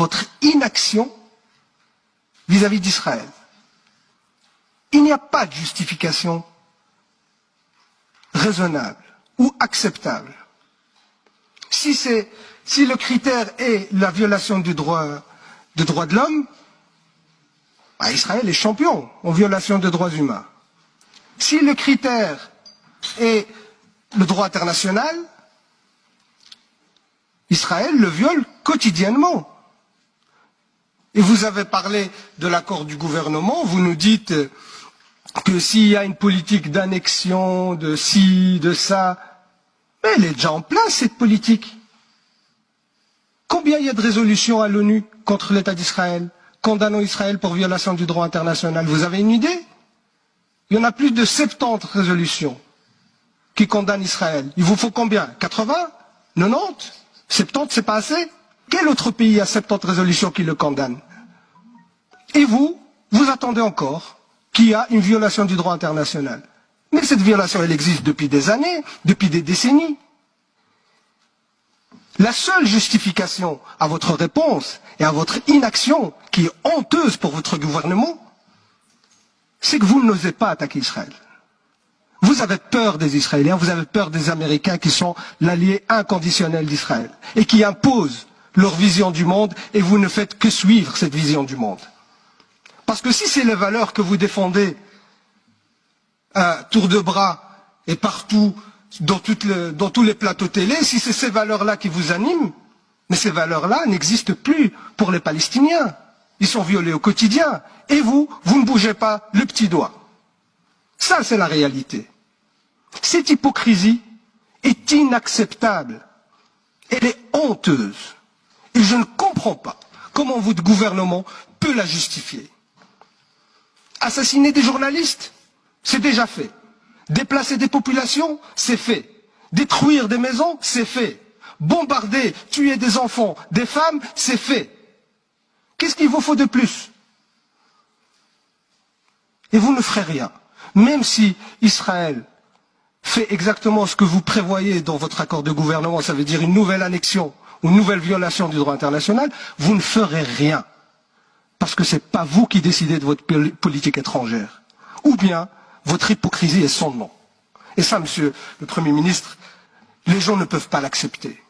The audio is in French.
votre inaction vis-à-vis d'Israël. Il n'y a pas de justification raisonnable ou acceptable. Si le critère est la violation du droit de l'homme, Israël est champion en violation des droits humains. Si le critère est le droit international, Israël le viole quotidiennement. Et vous avez parlé de l'accord du gouvernement, vous nous dites que s'il y a une politique d'annexion, de ci, de ça, mais elle est déjà en place cette politique. Combien il y a de résolutions à l'ONU contre l'État d'Israël, condamnant Israël pour violation du droit international? Vous avez une idée? Il y en a plus de 70 résolutions qui condamnent Israël. Il vous faut combien? 80? 90? 70, c'est pas assez? Quel autre pays a 70 résolutions qui le condamnent? Et vous attendez encore qu'il y a une violation du droit international. Mais cette violation, elle existe depuis des années, depuis des décennies. La seule justification à votre réponse et à votre inaction, qui est honteuse pour votre gouvernement, c'est que vous n'osez pas attaquer Israël. Vous avez peur des Israéliens, vous avez peur des Américains qui sont l'allié inconditionnel d'Israël et qui imposent leur vision du monde et vous ne faites que suivre cette vision du monde. Parce que si c'est les valeurs que vous défendez à tour de bras et partout, dans tous les plateaux télé, si c'est ces valeurs-là qui vous animent, mais ces valeurs-là n'existent plus pour les Palestiniens. Ils sont violés au quotidien. Et vous ne bougez pas le petit doigt. Ça, c'est la réalité. Cette hypocrisie est inacceptable. Elle est honteuse. Et je ne comprends pas comment votre gouvernement peut la justifier. Assassiner des journalistes, c'est déjà fait. Déplacer des populations, c'est fait. Détruire des maisons, c'est fait. Bombarder, tuer des enfants, des femmes, c'est fait. Qu'est-ce qu'il vous faut de plus? Et vous ne ferez rien. Même si Israël fait exactement ce que vous prévoyez dans votre accord de gouvernement, ça veut dire une nouvelle annexion ou une nouvelle violation du droit international, vous ne ferez rien. Parce que ce n'est pas vous qui décidez de votre politique étrangère. Ou bien, votre hypocrisie est sans nom. Et ça, monsieur le Premier ministre, les gens ne peuvent pas l'accepter.